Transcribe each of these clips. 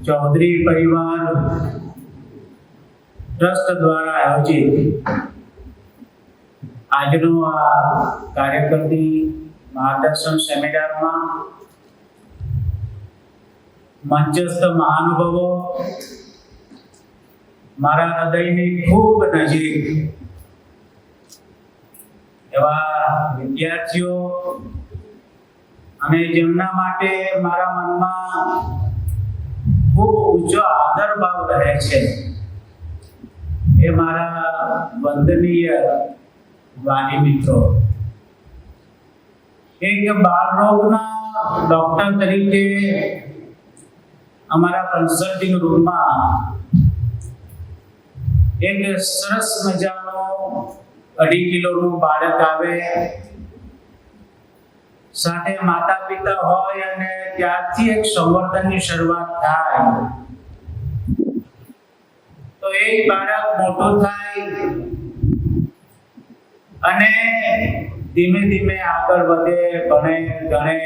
ચૌધરી પરિવાર ટ્રસ્ટ દ્વારા આયોજિત આજનો આ કાર્યકર્તી માર્ગદર્શન સેમિનારમાં મંચસ્થ મહાનુભાવો, મારા હૃદયની ખૂબ નજીક એવા વિદ્યાર્થીઓ અને જેમના માટે મારા મનમાં ખૂબ ઊંચો આદર ભાવ રહે છે, એ મારા વંદનીય વાલી મિત્રો. એક બાળરોગના ડૉક્ટર તરીકે અમારા કન્સલ્ટિંગ રૂમમાં એક સરસ મજાનો 2.5 કિલોનું બાળક આવે, સાથે માતા પિતા હોય અને ત્યારથી એક સંવર્ધનની શરૂઆત થાય, તો એ બાળક મોટું થાય અને ધીમે ધીમે આગળ વધે, ભણે ગણે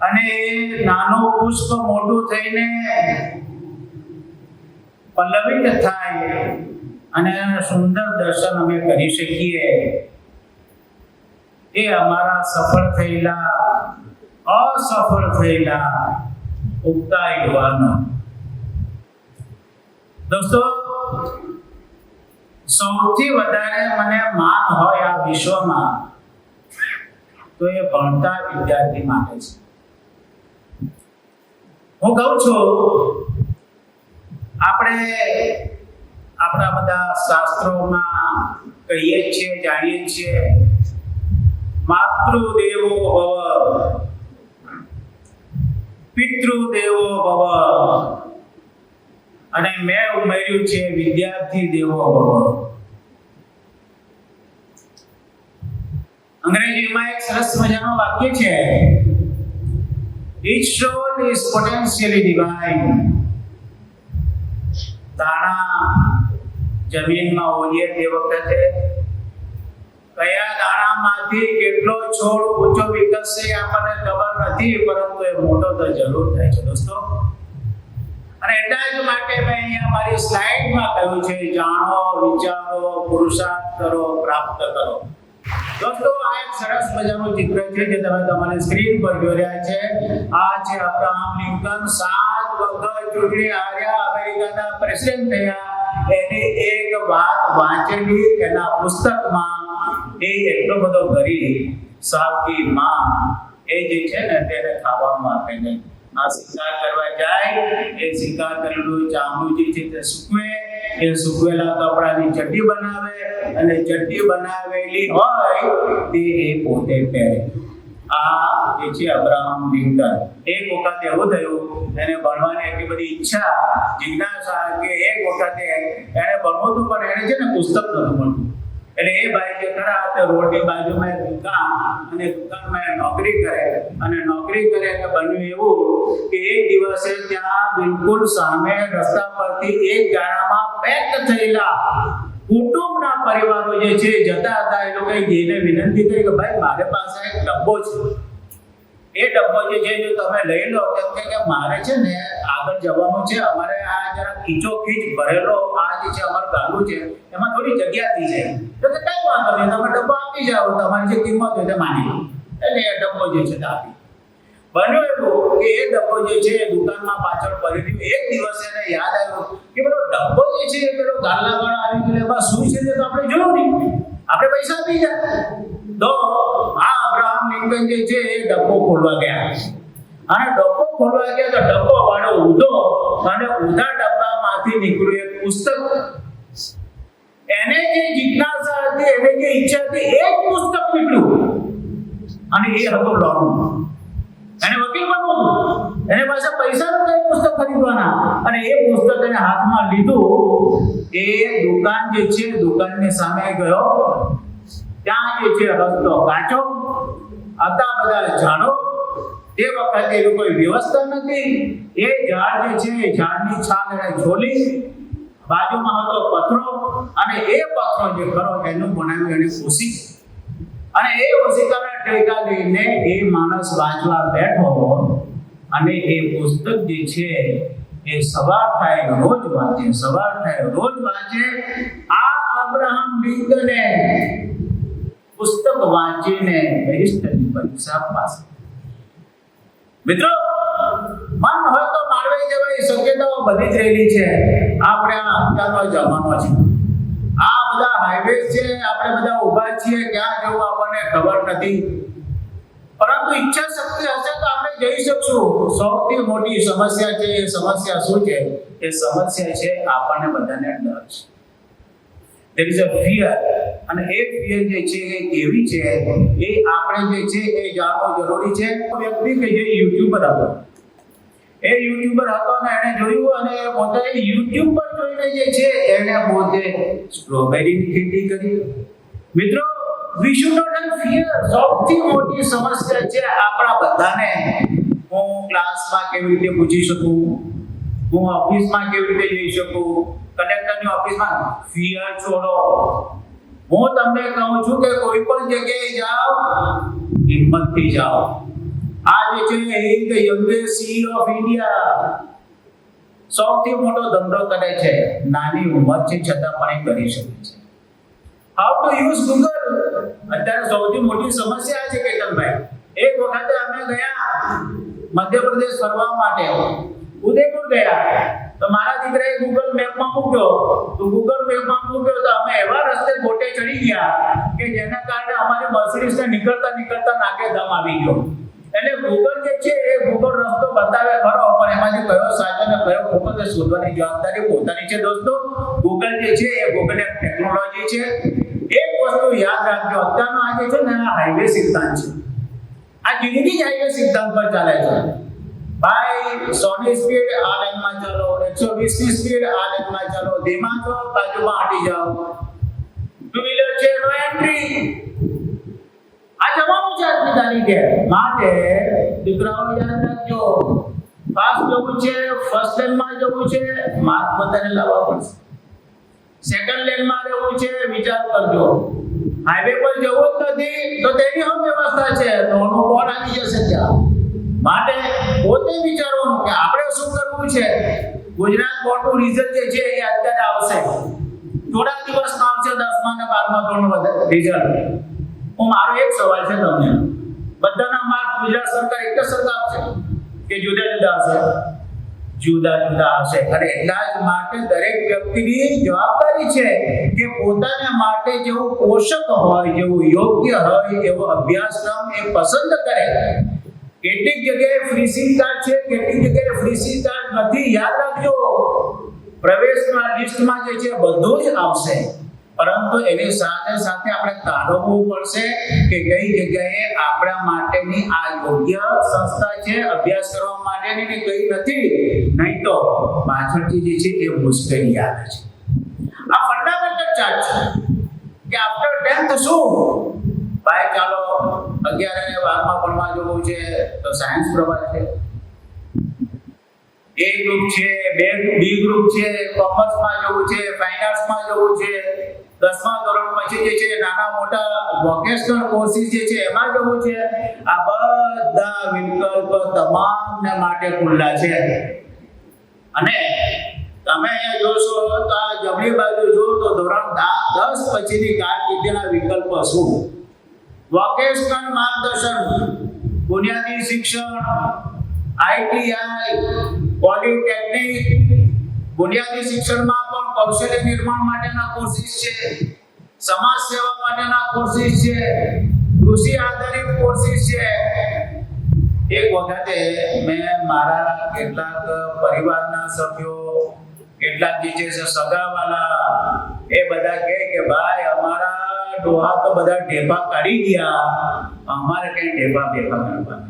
અને નાનું પુષ્પ મોટું થઈને પલ્લવિત થાય અને સુંદર દર્શન અમે કરી શકીએ. એ અમારા સફળ થયેલા, અસફળ થયેલા ઉગતા યુવાનો. દોસ્તો, સૌથી વધારે મને માન હોય આ વિશ્વમાં તો એ ભણતા વિદ્યાર્થી માટે છે. હું કહું છું, આપણે આપણા બધા શાસ્ત્રોમાં કહીએ છીએ, જાણીએ છીએ, માતૃદેવો ભવ, પિતૃદેવો ભવ, અને મેં ઉમેર્યું છે વિદ્યાર્થી દેવો ભવ. અંગ્રેજીમાં એક સરસ મજાનું વાક્ય છે, each soul is potentially divine. દાણા જમીનમાં ઓળીએ તે વખતે કયા દાણામાંથી કેટલો છોડ ઊંચો વિકસશે આપણને ખબર નથી, પરંતુ એ મોટો તો જરૂર થાય છે દોસ્તો. અને એટલા જ માટે મેં અહીંયા મારી સ્લાઇડમાં કહ્યું છે, જાણો, વિચારો, પુરુષાર્થ કરો, પ્રાપ્ત કરો. દોસ્તો, આ એક સરસ મજાનું ચિત્ર છે જે તમે તમારી સ્ક્રીન પર જોઈ રહ્યા છે. આ છે અબ્રાહમ લિંકન, 7 વખત ચૂંટણી હાર્યા, અમેરિકાના પ્રેસિડેન્ટ થયા. એની એક વાત વાંચેલી એના પુસ્તકમાં. એ એટલો બધો ગરીબ, સાવકી માં, એ જે છે ને તેને ખાવામાં આપે નહીં. આ શિકાર કરવા જાય, એ શિકાર કરેલું ચામડું જે છે તે સૂકવે, એ સૂકવેલા કપડાની ચડ્ડી બનાવે અને ચડ્ડી બનાવેલી હોય તે એ પોતે પહેરે. આ જે છે અબ્રાહમ લિંકન. એક વખત એવું થયું, એને ભણવાની એટલી બધી ઈચ્છા, જિજ્ઞાસા કે એક વખતે એને ભણવું હતું પણ એને છે ને પુસ્તક નહોતું મળતું. એટલે એ ભાઈ જે ખરા તે રોડની બાજુમાં એક દુકાન, અને દુકાનમાં નોકરી કરે, અને નોકરી કરે એટલે બન્યું એવું કે એક દિવસે ત્યાં બિલકુલ સામે રસ્તા પરથી એક ગાડામાં પેક થયેલા કુટુંબના પરિવારો જે છે જતા હતા. એ લોકોએ જઈને વિનંતી કરી કે ભાઈ મારી પાસે એક ડબ્બો છે, એ ડબ્બો જે છે જો તમે લઈ લો. તેમ કે મારે છે ને આગળ જવાનું છે, અમારે આ જરા ખીચોખીચ ભરેલો આ જે છે અમારું ગાડું છે, એમાં થોડી જગ્યા થઈ જાય. તો કે કઈ વાંધો નહીં, તમે ડબ્બો આપી જાઓ, તમારી જે કિંમત હોય તે માની લો. એટલે એ ડબ્બો જે છે તે આપી. બન્યું એવું કે એ ડબ્બો જે છે એ દુકાનમાં પાછળ પડી રહ્યું. એક દિવસ એને યાદ આવ્યું કે પેલો ડબ્બો જે છે એ પેલો ગાલા વાળો આવી ગયો, એમાં શું છે તે તો આપણે જોયું નહીં, આપણે પૈસા આપી જાય. તો આ અબ્રાહમ લિંકન જે છે એ ડબ્બો ખોલવા ગયા, અને ડબ્બો ખોલવા ગયા તો ડબ્બો વાળો ઊંધો, અને ઊંધા ડબ્બામાંથી નીકળ્યું એક પુસ્તક. એને જે જિજ્ઞાસા હતી, એને જે ઈચ્છા હતી, એ જ પુસ્તક નીકળ્યું. અને એ હતું લોન. એને વકીલ બનવું હતું, એને પાસે પૈસા નહોતા એ પુસ્તક ખરીદવાના. અને એ પુસ્તક એને હાથમાં લીધું, એ દુકાન જે છે દુકાનની સામે ગયો. ત્યાં જે છે રસ્તો કાચો, હતા બધા ઝાડો. તે વખતે એવી કોઈ વ્યવસ્થા નથી. એ ઝાડ જે છે એ ઝાડની છાલ એને ઝોલી, બાજુમાં હતો પથરો, અને એ પથરો જે ખરો એનું બનાવ્યું એને ઓશી. અને એ ઓશિકાના ટેકા લઈને એ માણસ વાંચવા બેઠો, અને એ પુસ્તક જે છે એ સવાર થાય રોજ વાંચે, સવાર થાય રોજ વાંચે. આ અબ્રાહમ લિંકને પુસ્તક વાંચીને બેરિસ્ટરની પરીક્ષા પાસ. મિત્રો, મન હોય તો માળવે જવાય, શક્યતાઓ બધી જ રહેલી છે. આપણે આ અત્યારનો જમાનો છે, આ બધા હાઈવે છે, આપણે બધા ઊભા છીએ, ક્યાં જવું આપણને ખબર નથી. પરંતુ ઈચ્છા શક્તિ હશે તો આપણે જઈ શકશું. સૌથી મોટી સમસ્યા છે, એ સમસ્યા શું છે? એ સમસ્યા છે આપણને બધાને ડર છે. there is a fear. અને એ ફિયર જે છે એ કેવી છે એ આપણે જે છે એ જાણવું જરૂરી છે. વ્યક્તિ કે જે યુટ્યુબર હતો, એ યુટ્યુબર હતો ને એને જોયું અને પોતે યુટ્યુબ પર જોઈને જે છે એને પોતે સ્ટ્રોબેરીની ખેતી કરી. મિત્રો, we should not have fear. સૌથી મોટી સમસ્યા છે આપણા બધાને. હું ક્લાસમાં કેવી રીતે પૂછી શકું, હું ઓફિસમાં કેવી રીતે જઈ શકું, કલેક્ટરની ઓફિસમાં. ફિયર છોડો. હું તમને કહું છું કે કોઈ પણ જગ્યાએ જાઓ, હિંમતથી જાઓ. આ જે છે એક યંગેસ્ટ CEO ઓફ ઇન્ડિયા સૌથી મોટો ધંધો કરે છે, નાની ઉંમર છે છતાં પણ એ કરી શકે છે. How to use Google. અત્યારે સૌથી મોટી સમસ્યા છે કેતનભાઈ. એક વખતે અમે ગયા મધ્યપ્રદેશ ફરવા માટે, ઉદયપુર ગયા, તો મારા દીકરાએ ગૂગલ મેપમાં મૂક્યો. તો ગૂગલ મેપમાં મૂક્યો તો અમે એવા રસ્તે બોટે ચડી ગયા કે જેના કારણે અમારી મર્સિડીઝને નીકળતા નાકે દમ આવી ગયો. એટલે ગૂગલ જે છે એ ગૂગલ રસ્તો બતાવે ખરો, પણ એમાંથી કયો સાચો ને કયો ખોટો તે શોધવાની જવાબદારી પોતાની છે. દોસ્તો, ગૂગલ જે છે એ ગૂગલ એક ટેકનોલોજી છે. એક વસ્તુ યાદ રાખજો, અત્યારનો આ જે છે ને આ હાઈવે સિદ્ધાંત છે. આ જિંદગી જ હાઈવે સિદ્ધાંત પર ચાલે છે. ભાઈ 100 ની સ્પીડ આ લાઈનમાં ચાલો, 120 ની સ્પીડ આ લાઈનમાં ચાલો, ધીમા છો બાજુમાં હટી જાઓ. ટુ વ્હીલર છે નો એન્ટ્રી. આ જવાનું છે આજની તારીખે. માટે દીકરાઓ યાદ રાખજો, ફાસ્ટ જવું છે, ફર્સ્ટ લેનમાં જવું છે, માર્ક બધાને લાવવા પડશે. સેકન્ડ લેનમાં રહેવું છે, વિચાર કરજો. હાઈવે પર જવું જ નથી તો તેની શું વ્યવસ્થા છે? નોનો બોર્ડ આવી જશે ત્યાં. માટે પોતે વિચારવાનું કે આપણે શું કરવું છે. ગુજરાત બોર્ડનું રિઝલ્ટ જે છે એ અત્યારે આવશે, થોડા દિવસમાં આવશે. 10મા અને 12મા ધોરણનું રિઝલ્ટ. મારો એક સવાલ છે તમને, બધાના માર્ક ગુજરાત સરકાર એક જ સરખા આપશે કે જુદા જુદા હશે? જુદા જુદા હશે. અને એટલા જ માટે દરેક વ્યક્તિની જવાબદારી છે કે પોતાના માટે જેવું પોષક હોય, જેવું યોગ્ય હોય એવો અભ્યાસક્રમ એ પસંદ કરે. કેટલીક જગ્યાએ ફ્રી સીટ કાર્ડ છે, કેટલીક જગ્યાએ ફ્રી સીટ કાર્ડ નથી. યાદ રાખજો, પ્રવેશના લિસ્ટમાં જે છે બધું જ આવશે, પરંતુ એની સાથે સાથે આપણે તારવવું પડશે કે કઈ જગ્યાએ આપણા માટેની આ યોગ્ય સંસ્થા છે અભ્યાસ કરવા માટેની કે કઈ નથી. નહીં તો પાછળથી જે છે એ મુશ્કેલી આવે છે. આ ફંડામેન્ટલ ચાર્જ છે કે આફ્ટર 10th શું ભાઈ, ચાલો 11 અને 12માં ભણવા જવું છે તો સાયન્સ પ્રવાહ છે, એ ગ્રુપ છે, બી ગ્રુપ છે, કોમર્સમાં જવું છે, ફાઇન આર્ટ્સમાં જવું છે, 10મા ધોરણ પછી જે છે નાના મોટા વોકેશનલ કોર્સિસ જે છે એમાં જવું છે. આ બધા વિકલ્પ તમામને માટે ખુલ્લા છે. અને તમે અહીંયા જોશો તો આ જમણી બાજુ જો તો ધોરણ 10 પછીની કારકિર્દીના વિકલ્પો શું? વોકેશનલ માર્ગદર્શન, બુનિયાદી શિક્ષણ, ITI, પોલિટેકનિક. બુનિયાદી શિક્ષણમાં પણ કૌશલ્ય નિર્માણ માટેના કોર્સિસ છે, સમાજ સેવા માટેના કોર્સિસ છે, કૃષિ આધારિત કોર્સિસ છે. એક વખતે મેં મારા કેટલાક પરિવારના સભ્યો, કેટલાક જે છે સગાવાલા, એ બધા કહે કે ભાઈ અમારા ડોહા તો બધા ઢેફા કાઢી ગયા, અમારે કઈ ઢેફા કરવાના.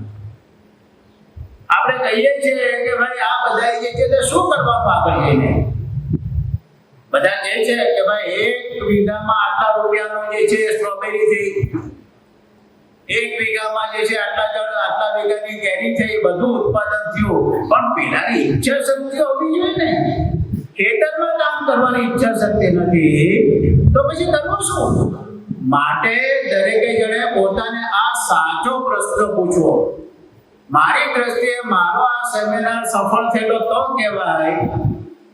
આપણે કહીએ છીએ કે ભાઈ આ બધા જે છે તે શું કરવાનું આગળ જઈને? બધા કહે છે કે ભાઈ 1 વીઘામાં આટલા રૂપિયાનો જે છે સ્ટ્રોબેરી થઈ, 1 વીઘામાં જે છે આટલા વીઘાની કેરી થઈ, બધું ઉત્પાદન થયું. પણ પેલાની ઈચ્છા શક્તિ હોવી જોઈએ ને. ખેતરમાં કામ કરવાની ઈચ્છા શક્તિ નથી તો પછી કરવું શું? માટે દરેકે જણે પોતાને આ સાચો પ્રશ્ન પૂછવો. મારી દ્રષ્ટિએ મારો આ સેમિનાર સફળ થયેલો તો કહેવાય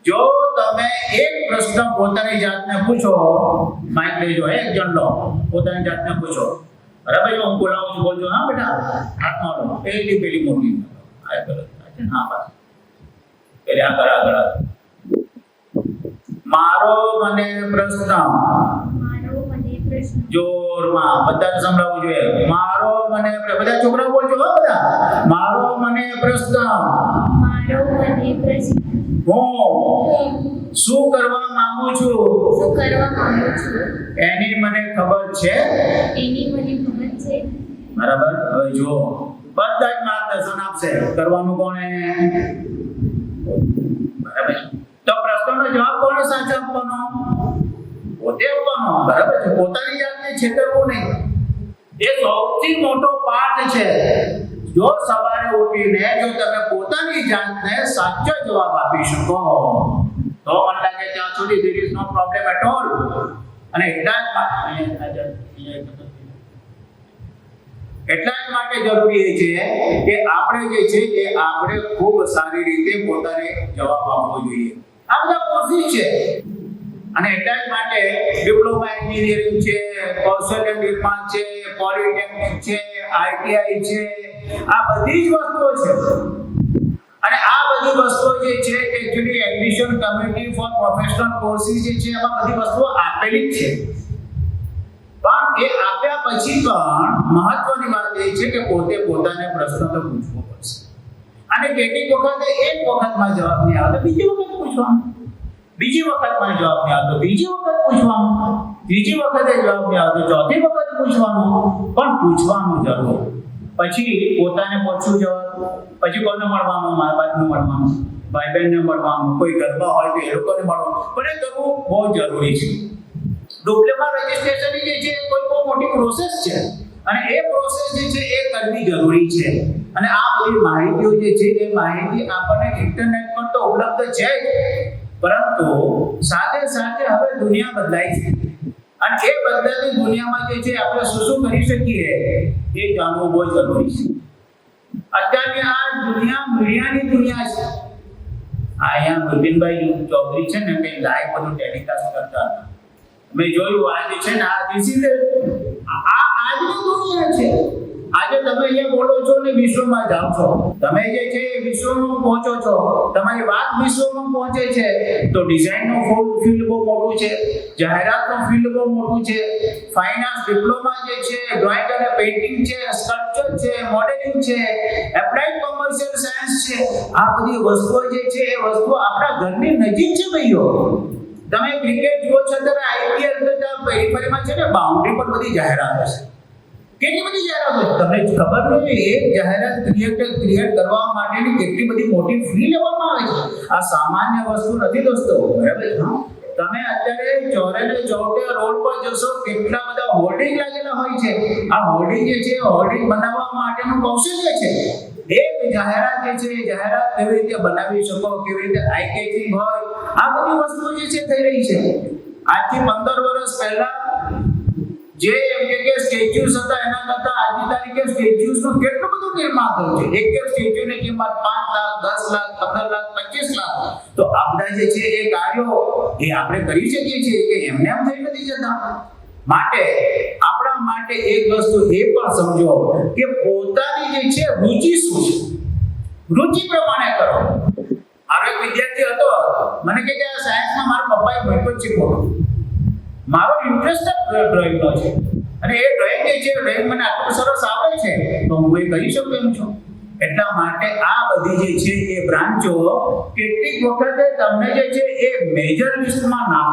જો તમે એક પ્રશ્ન પોતાની જાતને પૂછો. માઇક લેજો, એક જણ લો, પોતાની જાતને પૂછો. બરાબર છે? હું બોલાવું છું, બોલજો. હા બેટા, હાથમાં લો. પેલી મોટી આ કરો. હા બસ એટલે આગળ મારો મને પ્રશ્ન જોરમાં બધાને સંભળાવવું જોઈએ. મારો મને બધા છોકરાઓ બોલજો. હો બધા, મારો મને પ્રશ્ન હું શું કરવા માંગુ છું એની મને ખબર છે. બરાબર. હવે જો બધા જ માર્ગદર્શન આપશે કરવાનું કોને. બરાબર. તો પ્રશ્નનો જવાબ કોને સાચો આપવાનો? પોતે આપવાનો. બરાબર છે? પોતાની જાતને છેતરવું નહીં. એ સૌથી મોટો પાઠ છે. જો સવારે ઉઠીને જો તમે પોતાની જાતને સાચો જવાબ આપી શકો તો મને લાગે ત્યાં સુધી there is no problem at all. અને એટલા જ માટે જરૂરી છે કે આપણે જે છે એ આપણે ખૂબ સારી રીતે પોતાને જવાબ આપવો જોઈએ. આ બધા કોર્સિસ છે અને એટલા જ માટે ડિપ્લોમા એન્જિનિયરિંગ છે, કૌશલ્ય નિર્માણ છે, પોલિટેકનિક છે, આઈટીઆઈ છે, આ બધી જ વસ્તુઓ છે. અને આ બધી વસ્તુઓ જે છે actually admission committee four professional courses જે છે એમાં બધી વસ્તુઓ આપેલી જ છે. પણ એ આપ્યા પછી પણ મહત્વની વાત એ છે કે પોતે પોતાને પ્રશ્ન તો પૂછવો પડશે. અને કેટલીક વખતે એક વખતમાં જવાબ નહીં આવે તો બીજી વખત પૂછવાનું, બીજી વખતમાં જવાબ નહીં આવે તો બીજી વખત પૂછવાનું, ત્રીજી વખતે જવાબ નહીં આવે તો ચોથી વખત પૂછવાનું. પણ પૂછવાનું જરૂર. પછી પોતાને પૂછવું જવાનું, પછી કોને મળવાનું? મા બાપને મળવાનું, ભાઈ બહેનને મળવાનું, કોઈ ઘરમાં હોય તો એ લોકોને મળવાનું. પણ એ કરવું બહુ જરૂરી છે. ડિપ્લોમા રજિસ્ટ્રેશન જે છે કોઈ બહુ મોટી પ્રોસેસ છે અને એ પ્રોસેસ જે છે એ કરવી જરૂરી છે. અને આ બધી માહિતીઓ જે છે એ માહિતી આપણને ઇન્ટરનેટ પર તો ઉપલબ્ધ છે જ, પરંતુ સાથે સાથે હવે દુનિયા બદલાઈ છે અને એ બદલાતી દુનિયામાં જે છે આપણે શું કરી શકીએ એ જાણવું બહુ જરૂરી છે. અત્યારની આ દુનિયા મીડિયાની દુનિયા છે. અહીંયા બિપિનભાઈ ચૌધરી છે ને કંઈ લાઈવ બધું ટેલિકાસ્ટ કરતા હતા. મેં જોયું આજે છે ને આ આજની દુનિયા છે. આજે તમે અહીંયા બોલો છો ને વિશ્વમાં જાઓ છો, તમે જે છે વિશ્વમાં પહોંચો છો, તમારી વાત વિશ્વમાં પહોંચે છે. તો ડિઝાઇનનો ફિલ્ડ બહુ મોટું છે, જાહેરાતનું ફિલ્ડ બહુ મોટું છે, ફાઇનાન્સ ડિપ્લોમા જે છે, ડ્રોઈંગ અને પેઇન્ટિંગ છે, સ્કલ્પચર છે, મોડેલિંગ છે, એપ્લાઇડ કોમર્શિયલ સાયન્સ છે. આ બધી વસ્તુઓ જે છે એ વસ્તુઓ આપણા ઘરની નજીક છે ભાઈઓ. તમે ક્રિકેટ જુઓ છો ત્યારે આઈપીએલ પેરીફેરીમાં છે ને બાઉન્ડ્રી પર બધી જાહેરાતો છે. કેટલી બધી જાહેરાતો છે તમને ખબર નથી. એક જાહેરાત ક્રિએટ કરવા માટેની કેટલી બધી મોટી ફી લેવામાં આવે છે. આ સામાન્ય વસ્તુ નથી દોસ્તો. બરાબર છે? તમે અત્યારે ચોરે ને ચોટે રોડ પર જશો કેટલા બધા હોર્ડિંગ લાગેલા હોય છે. આ હોર્ડિંગ જે છે હોર્ડિંગ બનાવવા માટેનું કૌશલ્ય છે. એક જાહેરાત જે છે એ જાહેરાત કેવી રીતે બનાવી શકો, કેવી રીતે આઈ કેચિંગ હોય, આ બધી વસ્તુઓ જે છે થઈ રહી છે. આજથી 15 વર્ષ પહેલા જે એમ કે સ્ટેચ્યુસ હતા એના કરતા આજની તારીખે સ્ટેચ્યુસનું કેટલું બધું નિર્માણ થયું છે. એક સ્ટેચ્યુની કિંમત 5 લાખ, 10 લાખ, 15 લાખ, 25 લાખ. તો આ બધા જે છે એ કાર્યો એ આપણે કરી શકીએ છીએ કે એમને એમ થઈ નથી જતા. માટે આપણા માટે એક વસ્તુ એ પણ સમજો કે પોતાની જે છે રુચિ શું છે, રુચિ પ્રમાણે કરો. મારો એક વિદ્યાર્થી હતો, મને કહે કે આ સાયન્સમાં મારા પપ્પાએ ભણ્યો છે મોટો, મારો ઇન્ટરેસ્ટ ડ્રોઈંગનો છે અને એ ડ્રોઈંગ જે છે ડ્રોઈંગ મને આટલું સરસ આવડે છે તો હું એ કરી શકું એમ છું. એટલા માટે આ બધી જે છે એ બ્રાન્ચો કેટલીક વખતે તમને જે છે એ મેજર લિસ્ટમાં ના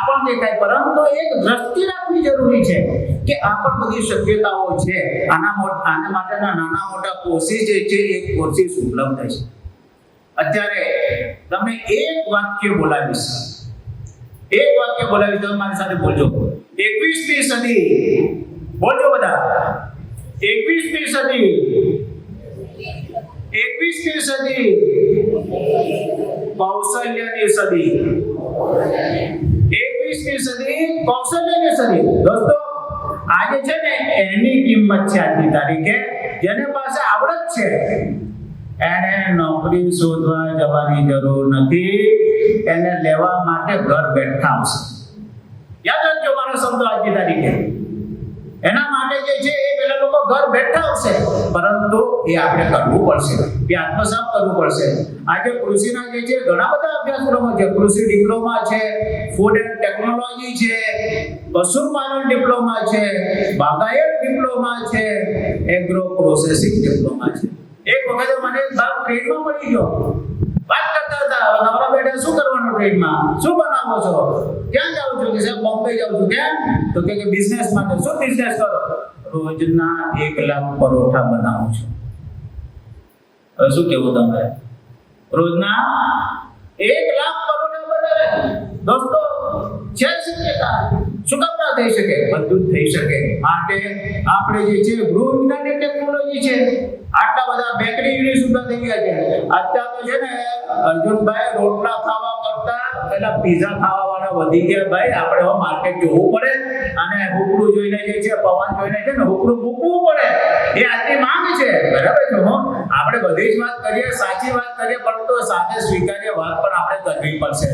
પણ દેખાય, પરંતુ એક દ્રષ્ટિ રાખવી જરૂરી છે કે આ પણ બધી શક્યતાઓ છે. આના માટેના નાના મોટા કોર્સિસ જે છે એ કોર્સિસ ઉપલબ્ધ છે. અત્યારે તમને એક વાક્ય બોલાવીશ, તમે મારી સાથે બોલજો. 21મી સદી બોલજો બધા. 21મી સદી કૌશલ્યની સદી. 21મી સદી કૌશલ્યની સદી. દોસ્તો આજે છે ને એની કિંમત છે આજની તારીખે જેની પાસે આવડત છે એને નોકરી શોધવા જવાની જરૂર નથી, એને લેવા માટે ઘર બેઠા આવશે. યાદ રાખજો મારો શબ્દ આજની તારીખે. એના માટે જે છે એ પેલા લોકો ઘર બેઠા આવશે, પરંતુ એ આપણે કરવું પડશે, એ આત્મસાત કરવું પડશે. આજે કૃષિના જે છે ઘણા બધા અભ્યાસક્રમો છે. કૃષિ ડિપ્લોમા છે, ફૂડ એન્ડ ટેકનોલોજી છે, પશુપાલન ડિપ્લોમા છે, બાગાયત ડિપ્લોમા છે, એગ્રો પ્રોસેસિંગ ડિપ્લોમા છે. એક વખત મને ટ્રેડમાં મળી ગયો, વાત કરતા હતા નવરા બેઠા શું કરવાનું ટ્રેડમાં, શું બનાવો છો, ક્યાં જાવ છો, કે સાહેબ બોમ્બે જાઉં છું. કેમ? તો કે બિઝનેસ માટે. શું બિઝનેસ કરો? રોજના 1 લાખ પરોઠા બનાવું છું. હવે શું કેવું તમારે? રોજના 1 લાખ પરોઠા બનાવે. દોસ્તો છે શક્યતા? શું કામ ના થઈ શકે? બધું જ થઈ શકે. માટે આપણે જે છે ગૃહ વિજ્ઞાન અને ટેકનોલોજી છે, આટલા બધા બેકરી યુનિટ સુધા થઈ ગયા છે. અત્યારે તો છે ને અર્જુનભાઈ રોટલા ખાવા કરતા પેલા પીઝા ખાવા વાળા વધી ગયા. ભાઈ આપણે હવે માર્કેટ જોવું પડે અને હુકડું જોઈને જે છે પવન જોઈને છે ને હુકડું મૂકવું પડે. એ આજની માંગ છે. બરાબર છે. આપણે બધી જ વાત કરીએ, સાચી વાત કરીએ, પરંતુ સાથે સ્વીકાર્ય વાત પણ આપણે કરવી પડશે.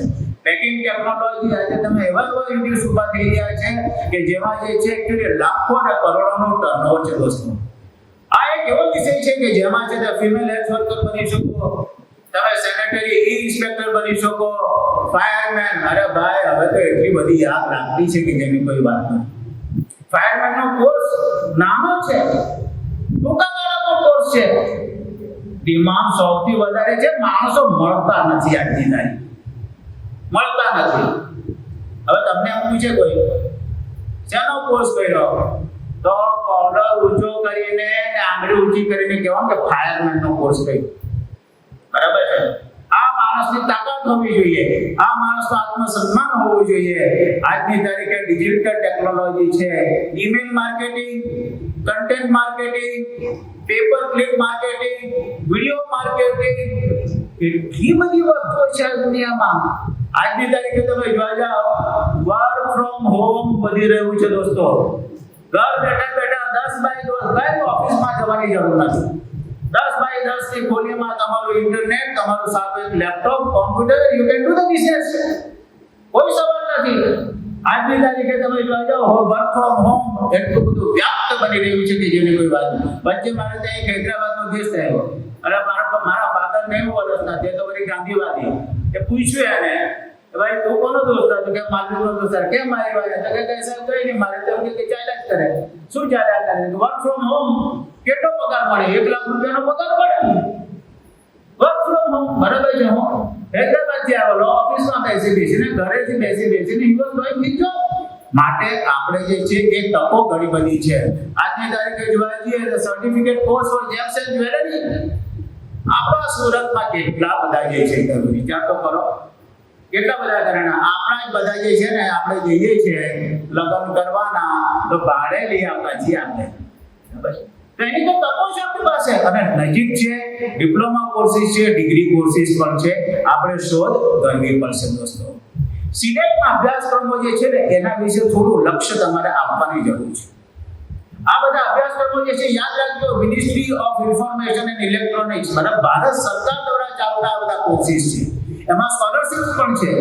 પેકિંગ ટેકનોલોજી આજે તમે એવા યુનિટ ઉભા થઈ રહ્યા છે કે જેમાં જે છે એકચ્યુઅલી લાખો અને કરોડોનો ટર્નઓવર છે. દોસ્તો આ એક એવો વિષય છે કે જેમાં છે ફિમેલ હેલ્થ વર્કર બની શકો, તમે સેનેટરી ઇન્સ્પેક્ટર બની શકો, ફાયરમેન. અરે ભાઈ હવે તો એટલી બધી આગ લાગતી છે કે જેની કોઈ વાત નથી. ફાયરમેન નો કોર્સ નાનો છે, ટૂંકા ગાળાનો કોર્સ છે, ડિમાન્ડ સૌથી વધારે છે, માણસો મળતા નથી આજની તારીખ, મળતા નથી. હવે તમને એમ પૂછે કોઈ શેનો કોર્સ કર્યો, તો કોલર ઊંચો કરીને આંગળી ઊંચી કરીને કહેવાનું કે ફાયરમેન નો કોર્સ કર્યો. બરાબર છે. આ માણસની તાકાત હોવી જોઈએ, આ માણસનો આત્મસન્માન હોવું જોઈએ. આજની તારીખે ડિજિટલ ટેકનોલોજી છે, email marketing, content marketing, paper clip marketing, video marketing, એટલી બધી વસ્તુઓ છે આ દુનિયામાં. આજની તારીખે તમે જોવા જાઓ વર્ક ફ્રોમ હોમ વધી રહ્યું છે. દોસ્તો ઘર બેઠા બેઠા 10 બાય 10 કઈ ઓફિસમાં જવાની જરૂર નથી. 10 બાય 10 ની ખોલીમાં તમારું ઇન્ટરનેટ, તમારું સારું એક laptop, computer, you can do the business. કોઈ સવાલ નથી. આજની તારીખે તમે જોવા જાઓ વર્ક ફ્રોમ હોમ એટલું બધું વ્યાપ્ત બની રહ્યું છે કે જેની કોઈ વાત નહીં. વચ્ચે મારે ત્યાં એક હૈદરાબાદનો ગેસ્ટ આવ્યો. અરે મારા ફાધર 90 વર્ષના, તે તો વળી ગાંધીવાદી. એ પૂછ્યું એને કે ભાઈ તું કોનો દોસ્ત હતો? કે માલવીનો દોસ્ત. કેમ મારી વાત? તો કે સાહેબ કઈ નહીં, મારે તો કે ચાલ્યા જ કરે. શું ચાલ્યા કરે? વર્ક ફ્રોમ હોમ કેટલો પગાર મળે? 1 લાખ રૂપિયાનો પગાર મળે વર્ક ફ્રોમ હોમ. બરાબર છે. હું હૈદરાબાદથી આવેલો, ઓફિસમાં બેસીને ઘરેથી બેસીને he was doing his job. માટે આપણે જે છે એ તકો ઘણી બધી છે. આજની તારીખે જોવા જઈએ તો certificate course for gems and jewellery આપણા સુરતમાં કેટલા બધા જે છે વિચાર તો કરો, કેટલા બધા ઘરેણા આપણા જ બધા જે છે ને આપણે જઈએ છીએ લગ્ન કરવાના તો ભાડે લઈ આવતા છીએ આપણે. બસ તો એની તો તકો છે આપણી પાસે અને નજીક છે. ડિપ્લોમા કોર્સિસ છે, ડિગ્રી કોર્સિસ પણ છે. આપણે શોધ કરવી પડશે. દોસ્તો સિલેક્ટના અભ્યાસક્રમો જે છે ને એના વિશે થોડું લક્ષ્ય તમારે આપવાની જરૂર છે. આ બધા અભ્યાસક્રમો જે છે યાદ રાખજો, ministry of information and electronics મતલબ ભારત સરકાર દ્વારા ચાલતા આ બધા કોર્સિસ છે. એમાં સ્કોલરશિપ પણ છે,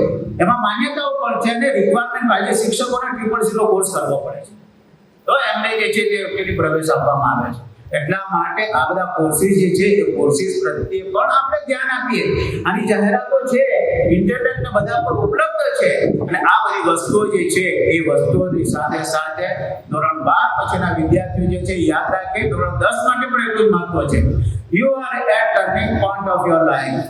એમાં માન્યતાઓ પણ છે અને રિક્વાયરમેન્ટ આજે શિક્ષકોને 000 નો કોર્સ કરવો પડે છે તો એમને જે છે તે પ્રવેશ આપવામાં આવે છે. એટલા માટે આ બધા કોર્સિસ જે છે એ કોર્સિસ પ્રત્યે પણ આપણે ધ્યાન આપીએ. આની જાહેરાતો છે ઇન્ટરનેટ ને બધા પર ઉપલબ્ધ છે અને આ બધી વસ્તુઓ જે છે એ વસ્તુઓની સાથે સાથે ધોરણ 12 પછીના વિદ્યાર્થીઓ જે છે યાદ રાખે ધોરણ 10 માટે પણ એટલું જ મહત્વ છે. You are at turning point of your life.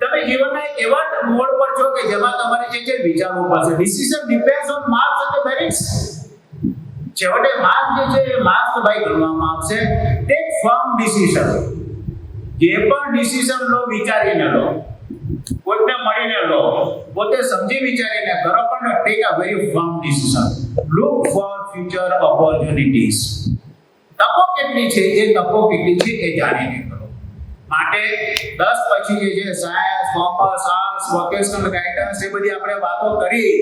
તમે જીવનના એક એવા મોડ પર છો કે જેમાં તમારે જે છે વિચારવું પડશે. ડિસિઝન ડિપેન્ડ્સ ઓન માર્ક્સ અને મેરિટ્સ. છેવટે માર્ક જે છે એ માર્ક્સ બાય ગણવામાં આવશે. Take firm decision. જે પણ ડિસિઝન લો વિચારીને લો, કોઈને મળીને લો, પોતે સમજી વિચારીને કરો, પણ take a very firm decision. Look four future opportunities. તકો કેટલી છે એ તકો કેટલી છે એ જાણીને કરો. માટે 10 પછી જે છે science, commerce, arts, vocational guidance એ બધી આપણે વાતો કરી.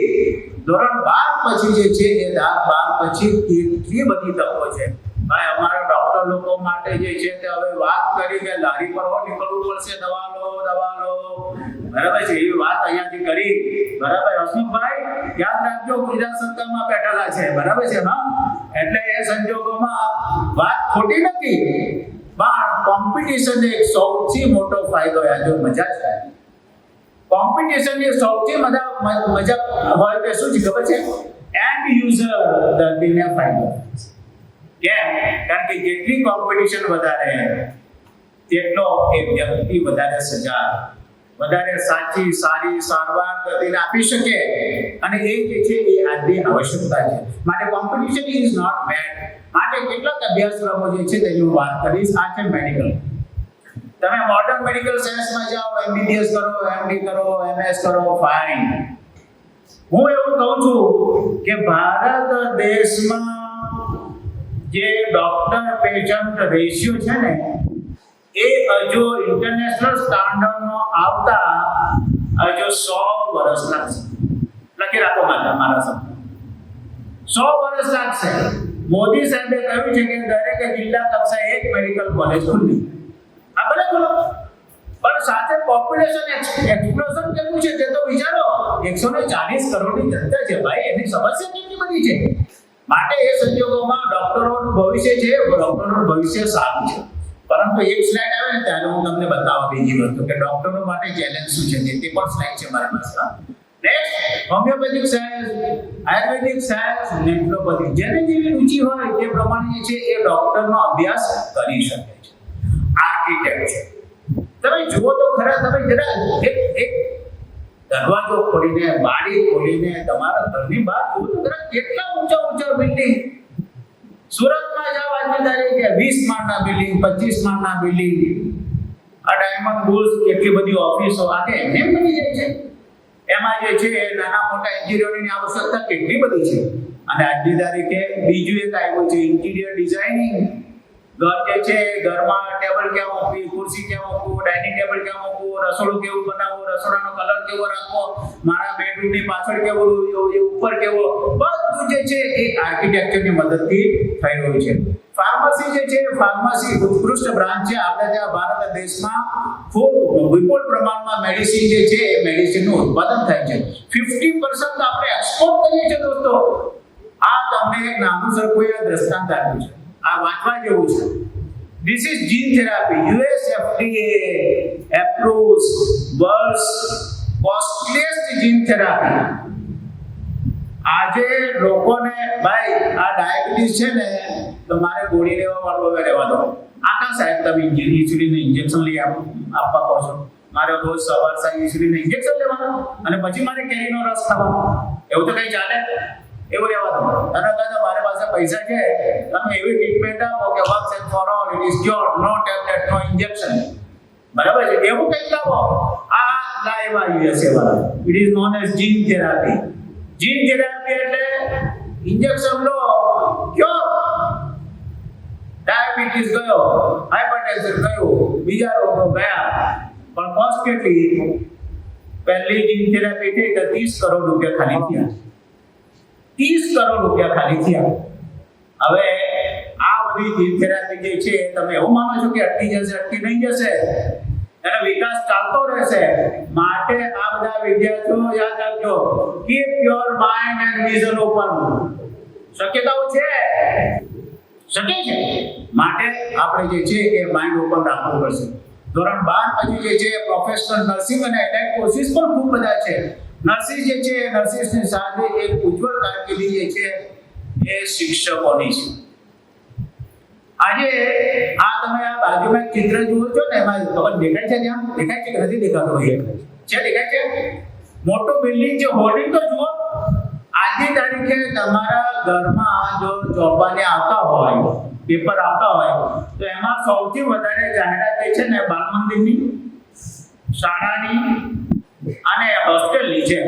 ધોરણ 12 પછી જે છે એ 12 પછી કેટલી બધી તકો છે. ભાઈ અમારે ડોક્ટર ડોક્ટર લોકો માટે જે છે તે હવે વાત કરી કે લારી પર નીકળવું પડશે, દવા લો. બરાબર છે, એવી વાત અહીંયાથી કરી. બરાબર હસમુખભાઈ, યાદ રાખજો ગુજરાત સરકારમાં બેઠેલા છે. બરાબર છે હા, એટલે એ સંજોગોમાં વાત ખોટી નથી, પણ કોમ્પિટિશન એક સૌથી મોટો ફાયદો જો મજા છે. કોમ્પિટિશનની સૌથી મજા હોય કે શું છે ખબર છે? એન્ડ યુઝર દર્દીને ફાયદો. કેમ? કારણ કે જેટલી કોમ્પિટિશન વધારે તેટલો એ વ્યક્તિ વધારે સજા, વધારે સાચી સારી સારવાર દર્દીને આપી શકે, અને એ જે છે એ આજની આવશ્યકતા છે. માટે કોમ્પિટિશન ઇઝ નોટ બેડ. માટે કેટલાક અભ્યાસક્રમો જે છે તેની હું વાત કરીશ. આ છે મેડિકલ. તમે મોડર્ન મેડિકલ સાયન્સમાં જાઓ, એમબીબીએસ કરો, એમડી કરો, એમએસ કરો, ફાઇન. હું એવું કહું છું કે ભારત દેશમાં જે ડોક્ટર પેશન્ટ રેશિયો છે ને, એ હજુ ઇન્ટરનેશનલ સ્ટાન્ડર્ડનો આવતા હજુ 100 વર્ષ લાગશે. લખી રાખો મારા શબ્દ, 100 વર્ષ લાગશે. મોદી સાહેબે કહ્યું છે કે દરેક જિલ્લા કક્ષાએ એક મેડિકલ કોલેજ ખુલવી. આ ભલે ખુલ્લો, પણ સાથે પોપ્યુલેશન એક્સપ્લોઝન કેવું છે તે તો વિચારો. 140 કરોડની જનતા છે ભાઈ, એની સમસ્યા કેટલી બધી છે. માટે એ સંજોગોમાં ડોક્ટરોનું ભવિષ્ય છે, ડોક્ટરોનું ભવિષ્ય સારું છે. પરંતુ એક સ્લાઇડ આવે ને ત્યારે હું તમને બતાવવા બીજી વસ્તુ કે ડોક્ટરો માટે ચેલેન્જ શું છે, તે પણ સ્લાઇડ છે મારી પાસે. નેક્સ્ટ, હોમિયોપેથિક સાયન્સ, આયુર્વેદિક સાયન્સ, નેફ્રોપેથી, જેને જેવી રુચિ હોય તે પ્રમાણે છે એ ડોક્ટરનો અભ્યાસ કરી શકે છે. આર્કિટેક્ટ છે, તમે જુઓ તો ખરા, તમે જરા એક દરવાજો ખોલીને, બારી ખોલીને તમારા ઘરની બહાર જુઓ તો ખરા, કેટલા ઊંચા બિલ્ડિંગ. સુરતમાં જાઓ આજની તારીખે 20 માળના બિલ્ડિંગ, 25 માળના બિલ્ડિંગ. આ ડાયમંડ બુલ્સ કેટલી બધી ઓફિસો આખે એમને બની જાય છે. એમાં જે છે નાના મોટા એન્જિનિયરોની આવશ્યકતા કેટલી બધી છે. અને આજની તારીખે બીજું એક આવ્યું છે ઇન્ટિરિયર ડિઝાઇનિંગ. ઘર જે છે, ઘરમાં ટેબલ ક્યાં મૂકવી, ખુરશી ક્યાં મૂકવું, ડાઇનિંગ ટેબલ ક્યાં મૂકવું, રસોડું કેવું બનાવવું, રસોડાનો કલર કેવો રાખવો, મારા બેડરૂમની પાછળ કેવું, ઉપર કેવો, બધું જે છે એ આર્કિટેક્ચરની મદદથી થઈ રહ્યું છે. ફાર્મસી જે છે, ફાર્મસી ઉત્કૃષ્ટ બ્રાન્ચ છે. આપણે ત્યાં ભારત દેશમાં ખૂબ વિપુલ પ્રમાણમાં મેડિસિન જે છે એ મેડિસિનનું ઉત્પાદન થાય છે. 50% આપણે એક્સપોર્ટ કરીએ છીએ દોસ્તો. આ તમને એક નાનું સરખું દ્રષ્ટાંત આપ્યું છે, આ વાંચવા જેવું છે. This is gene therapy. US FDA approves world's costliest gene therapy. આજે લોકોને ભાઈ આ ડાયાબિટીસ છે ને, તો મારે ગોળી લેવા વાળો રહેવા દો. આખા સાહેબ તમે ઇન્સ્યુલિન ઇન્જેક્શન લઈ આપવા કહો છો. મારે રોજ સવાર સાંજ ઇન્સ્યુલિન ઇન્જેક્શન લેવાનું અને પછી મારે કેરીનો રસ ખાવાનો, એવું તો કઈ ચાલે? એવું રહેવા દો. અને દાદા મારી પાસે પૈસા છે, તમે એવી ટ્રીટમેન્ટ આપો કે once and for all it is cured, no tablet, no injection. બરાબર છે, એવું કંઈક લાવો. આ લાઈવ આવ્યું હશે વાળા. It is known as gene therapy. gene therapy એટલે ઇન્જેક્શન લો, ક્યો ડાયાબિટીસ ગયો, હાઇપરટેન્શન ગયું, બીજા રોગો ગયા, પણ કોસ્ટ કેટલી? પહેલી જીન થેરાપી થઈ તો 30 કરોડ રૂપિયા ખાલી થયા. 30 કરોડ રૂપિયા ખાલી થયા. હવે આ બધી જીન થેરાપી જે છે, તમે એવું માનો છો કે અટકી જશે? અટકી નહીં જશે, એનો વિકાસ ચાલતો રહેશે. માટે આ બધા વિદ્યાર્થીઓ યાદ રાખજો, keep your mind and vision open. શક્યતાઓ છે, શક્ય છે. માટે આપણે જે છે એ માઇન્ડ ઓપન રાખવું પડશે. ધોરણ 12 પછી જે છે પ્રોફેશનલ નર્સિંગ અને એલાઇડ કોર્સિસ પણ ખૂબ બધા છે. નર્સિસ જે છે, નર્સિસની સાથે એક ઉજ્જવળ કારકિર્દી જે છે એ શિક્ષકોની છે. આજે આ તમે આ બાજુમાં એક ચિત્ર જુઓ છો ને, એમાં તમને દેખાય છે? ત્યાં દેખાય છે કે નથી દેખાતો? છે, દેખાય છે. મોટું બિલ્ડિંગ છે, હોર્ડિંગ તો જુઓ. આજની તારીખે તમારા ઘરમાં જો ચોપાને આવતા હોય, પેપર આવતા હોય, તો એમાં સૌથી વધારે જાહેરાત જે છે ને બાળ મંદિરની, શાળાની અને હોસ્ટેલની છે.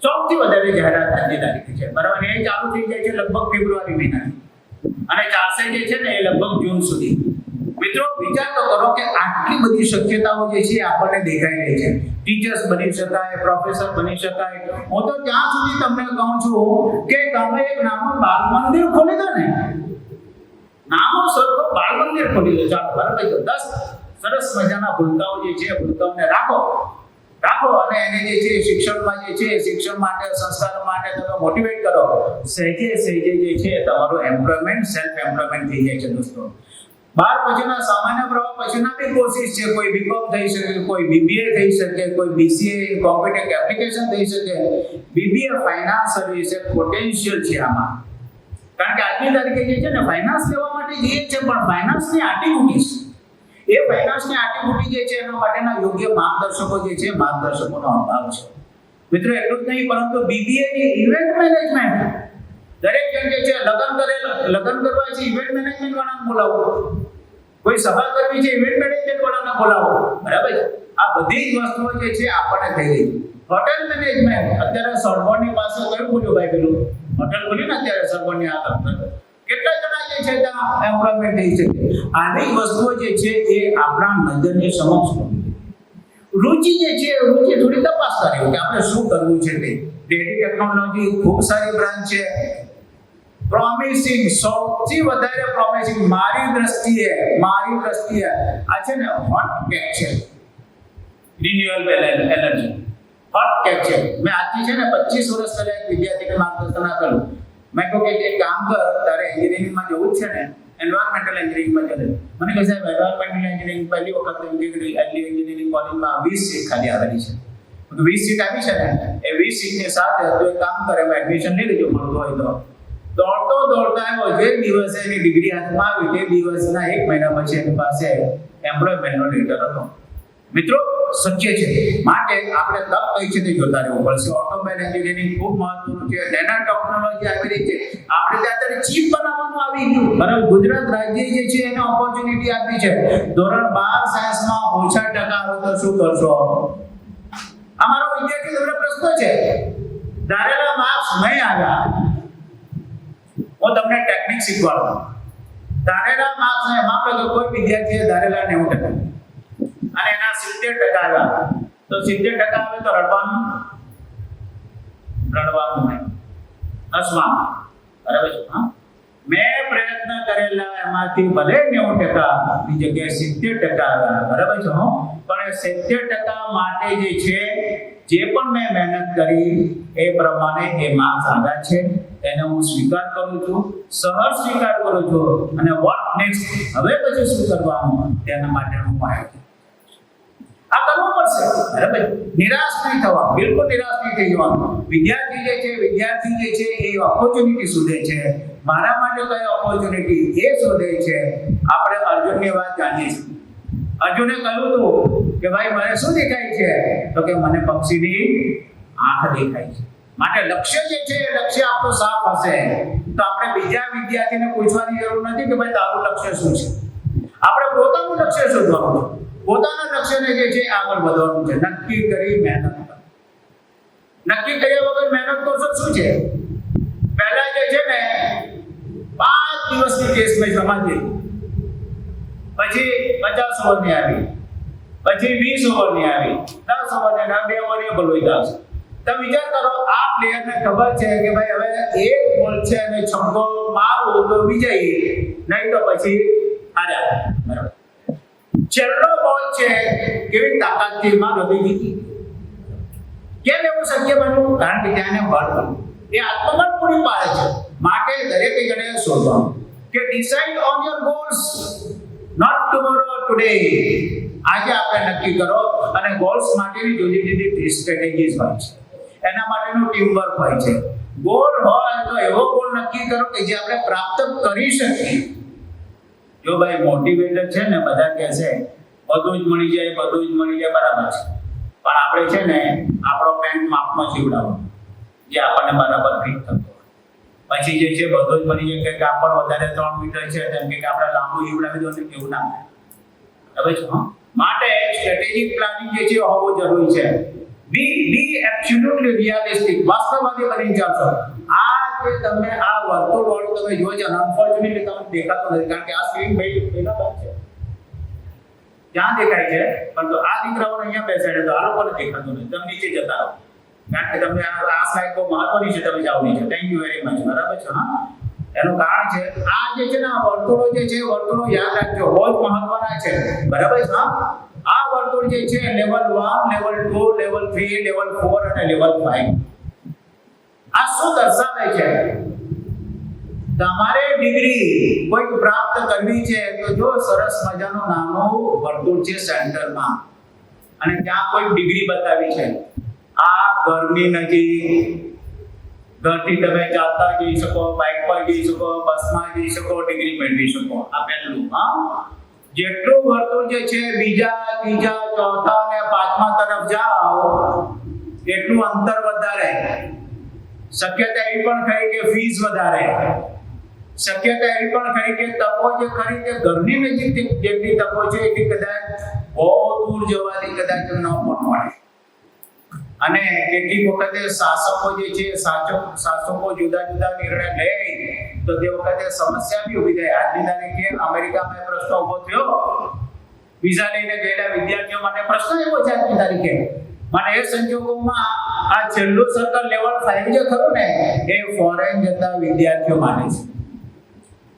સૌથી વધારે જાહેરાત આજની તારીખે છે. બરાબર, એ ચાલુ થઈ જાય છે લગભગ ફેબ્રુઆરી મહિનાથી અને ચાલશે જે છે ને એ લગભગ જૂન સુધી. મિત્રો વિચાર તો કરો કે આટલી બધી શક્યતાઓ જે છે આપણને દેખાઈ રહી છે. ટીચર્સ બની શકાય, પ્રોફેસર બની શકાય. હું તો ત્યાં સુધી તમને કહું છું કે તમે એક નાનું બાળ મંદિર ખોલી દો ને, નાનો સરખો બાળ મંદિર ખોલી દો, ચાલો બરાબર છે. 10 સરસ મજાના ભૂલકાઓ જે છે ભૂલકાઓને રાખો અને એને જે છે શિક્ષણમાં જે છે શિક્ષણ માટે સંસ્કાર માટે તમે મોટિવેટ કરો. સહેજે જે છે તમારું એમ્પ્લોયમેન્ટ સેલ્ફ એમ્પ્લોયમેન્ટ થઈ જાય છે દોસ્તો. 12 પછીના સામાન્ય પ્રવાહ પછીના બી કોર્સિસ છે. કોઈ બીકોમ થઈ શકે, કોઈ બીબીએ થઈ શકે, કોઈ બીસીએ કોમ્પ્યુટર એપ્લિકેશન થઈ શકે. બીબીએ ફાઇનાન્સ સર્વિસ એક પોટેન્શિયલ છે આમાં, કારણ કે આજની તારીખે જે છે ને ફાઇનાન્સ લેવા માટે જઈએ છે પણ ફાઇનાન્સની આટીઘૂટી છે. એ ફાઇનાન્સની આટીઘૂટી જે છે એના માટેના યોગ્ય માર્ગદર્શકો જે છે માર્ગદર્શકોનો અભાવ છે. મિત્રો એટલું જ નહીં પરંતુ બીબીએ ની ઇવેન્ટ મેનેજમેન્ટ, દરેક જણ જે છે લગ્ન કરવા છે ઇવેન્ટ મેનેજમેન્ટ વાળાને બોલાવો, કોઈ સભા કરવી છે ઇવેન્ટ મેનેજમેન્ટ વાળાને બોલાવો, બરાબર છે. આ બધી જ વસ્તુઓ જે છે આપણને થઈ ગઈ. હોટેલ મેનેજમેન્ટ અત્યારે સોર્બોનની પાસે કયું ખુલ્યું ભાઈ પેલું હોટેલ ખુલ્યું ને અત્યારે સોર્બોનની આગળ, કેટલા જણા જે છે ત્યાં એમ્પ્લોયમેન્ટ થઈ શકે. આવી વસ્તુઓ જે છે એ આપણા નજરની સમક્ષ રુચિ જે છે રુચિ થોડી તપાસ કરી કે આપણે શું કરવું છે તે. ડેટા ટેકનોલોજી ખૂબ સારી બ્રાન્ચ છે, પ્રોમિસિંગ, સૌથી વધારે પ્રોમિસિંગ મારી દ્રષ્ટિએ આ છે ને હોટ કેક છે. રિન્યુએબલ એનર્જી હોટ કેક છે. મેં આજથી છે ને 25 વર્ષ પહેલા એક વિદ્યાર્થીને માર્ગદર્શન આપેલું. મેં કહ્યું કે એક કામ કર, તારે એન્જિનિયરિંગમાં જવું છે ને, એન્વાયરમેન્ટલ એન્જિનિયરિંગમાં જવું. મને કહે સાહેબ એન્વાયરમેન્ટલ એન્જિનિયરિંગ પહેલી વખત એન્જિનિયરિંગ કોલેજમાં 20 સીટ ખાલી આવેલી છે. 20 સીટ આવી છે ને, એ 20 સીટની સાથે તો એક કામ કરે એમાં એડમિશન લઈ લેજો મળતું હોય તો. દોડતો આવ્યો, જે દિવસે એની ડિગ્રી હાથમાં આવી તે દિવસના 1 મહિના પછી એની પાસે એમ્પ્લોયમેન્ટનો લેટર હતો. મિત્રો શક્ય છે, માટે આપણે તક કઈ છે તે જોતા રહેવું પડશે. ઓટોમોબાઈલ એન્જિનિયરિંગ ખૂબ મહત્વનું છે. નેનો ટેકનોલોજી આવી રહી છે. આપણે અત્યારે ચીપ બનાવવાનું આવી ગયું, બરાબર. ગુજરાત રાજ્ય જે છે એને ઓપોર્ચ્યુનિટી આપી છે. ધોરણ 12 સાયન્સમાં ઓછા ટકા આવે તો શું કરશો? અમારો વિદ્યાર્થી તમને પ્રશ્ન છે, ધારેલા માર્ક્સ નહીં આવ્યા, હું તમને ટેકનિક શીખવાડું. ધારેલા માર્ક્સ ને માપ લો કોઈ વિદ્યાર્થીએ ધારેલા 90% અને એના 70% આવ્યા, તો 70% આવે તો રડવાનું નહીં, હસવાનું, બરાબર છે. હા, મેં પ્રયત્ન કરેલા એમાંથી ભલે 90% ની જગ્યાએ 70% આવ્યા, બરાબર છે. પણ એ 70% માટે જે છે જે પણ મેં મહેનત કરી એ પ્રમાણે એ માર્ક્સ આવ્યા છે, એને હું સ્વીકાર કરું છું, સહજ સ્વીકાર કરું છું. અને વોટ નેક્સ્ટ, હવે પછી શું કરવાનું તેના માટે હું માહિતી આ કરવું પડશે, બરાબર. નિરાશ નહીં થવા, બિલકુલ નિરાશ નહીં થઈ જવાનું. વિદ્યાર્થી જે છે એ ઓપોર્ચ્યુનિટી શોધે છે. મારા માટે કઈ ઓપોર્ચ્યુનિટી એ શોધે છે. આપણે અર્જુનની વાત જાણીએ છીએ. અર્જુને કહ્યું હતું કે ભાઈ મને શું દેખાય છે, તો કે મને પક્ષીની આંખ દેખાય છે. માટે લક્ષ્ય જે છે લક્ષ્ય આપણું સાફ હશે તો આપણે બીજા વિદ્યાર્થીને પૂછવાની જરૂર નથી કે ભાઈ તારું લક્ષ્ય શું છે. આપણે પોતાનું લક્ષ્ય શોધવાનું છે. પોતાના લક્ષ્યને જે છે આગળ વધવાનું છે. નક્કી કરી મહેનત કરો. નક્કી કર્યા વગર મહેનત કરશો શું છે? પહેલા જે છે ને 5 દિવસની ટેસ્ટ મેચ રમાતી, પછી 50 ઓવરની આવી, પછી 20 ઓવરની આવી, 10 ઓવરની, 2 ઓવરની બોલવી આવશે. તમે વિચાર કરો, આ પ્લેયરને ખબર છે કે ભાઈ હવે એક બોલ છે અને છક્કો મારું તો વિજયી, નહીં તો પછી હાર્યા, બરાબર. છેલ્લો બોલ છે, કેવી તાકાતથી મારો જીતી. કેમ એવું શક્ય બન્યું? કારણ કે ત્યાં બળ બન્યું. એ આત્મબળ પૂરી પાડે છે. માટે દરેક જણે શોધવાનું કે decide on your goals, not tomorrow, today. આજે આપણે નક્કી કરો. અને ગોલ્સ માટેની જુદી જુદી સ્ટ્રેટેજીસ હોય છે. એના માટેનું ટીમ વર્ક હોય છે. ગોલ હોય તો એવો ગોલ નક્કી કરો કે જે આપણે પ્રાપ્ત કરી શકીએ. જો ભાઈ મોટિવેટર છે ને, બધા કહે છે બધું જ મળી જાય, બરાબર છે. પણ આપણે છે ને આપણો પેન્ટ માપમાં સીવડાવો જે આપણને બરાબર ફિટ થતો હોય. પછી જે છે બધું જ મળી જાય કે કાપડ વધારે 3 મીટર છે તેમ કે આપણે લાંબુ સીવડાવી દો ને, કેવું ના થાય, બરાબર છે. માટે સ્ટ્રેટેજિક પ્લાનિંગ જે છે હોવો જરૂરી છે. બી એબ્સોલ્યુટલી રિયલિસ્ટિક, વાસ્તવવાદી બની જાઓ. આ જે તમે આ વર્તુળ વાળું તમે જોવો છો, અનફોર્ચ્યુનેટલી તમને દેખાતો નથી કારણ કે આ સ્ક્રીન ભાઈ એના બંધ છે, ત્યાં દેખાય છે. પણ તો આ દીકરાઓને અહીંયા બેસાડે તો આ લોકોને દેખાતું નથી. તમે નીચે જતા રહો કારણ કે તમને આ સ્લાઇડ બહુ મહત્વની છે, તમે જાઓ નીચે. થેન્ક યુ વેરી મચ, બરાબર છે. હા, એનું કારણ છે આ જે છે ને આ વર્તુળો જે છે વર્તુળો યાદ રાખજો, બહુ જ મહત્વના છે, બરાબર છે. આ વર્તુળ જે છે લેવલ 1, લેવલ 2, લેવલ 3, લેવલ 4 અને લેવલ 5. આ શું દર્શાવે છે? તમારે ડિગ્રી કોઈ પ્રાપ્ત કરવી છે તો જો સરસ મજાનું નાનું વર્તુળ છે સેન્ટરમાં અને ત્યાં કોઈ ડિગ્રી બતાવી છે. આ ઘરની નજીક, ઘરથી તમે ચાલતા જઈ શકો, બાઇક પર જઈ શકો, બસમાં જઈ શકો, ડિગ્રી મેળવી શકો. આ પહેલું. જેટલું વર્તુળ જે છે બીજા, ત્રીજા, ચોથા અને પાંચમા તરફ જાઓ એટલું અંતર વધારે, શક્યતા એવી પણ ખરી કે ફીસ વધારે, શક્યતા એવી પણ ખરી કે તકો જે ખરી તે ઘરની નજીક જેટલી તકો છે એટલી કદાચ બહુ દૂર જવાથી કદાચ ન પણ મળે. અને કેટલીક વખતે શાસકો જે છે શાસકો જુદા જુદા નિર્ણય લે તો તે વખતે સમસ્યા બી ઊભી થાય. આજની તારીખે અમેરિકામાં પ્રશ્ન ઊભો થયો, વિઝા લઈને ગયેલા વિદ્યાર્થીઓ માટે પ્રશ્ન એવો છે આજની તારીખે. માટે એ સંજોગોમાં આ છેલ્લું સર્કલ લેવલ 5 જે ખરું ને એ ફોરેન જતા વિદ્યાર્થીઓ માટે છે.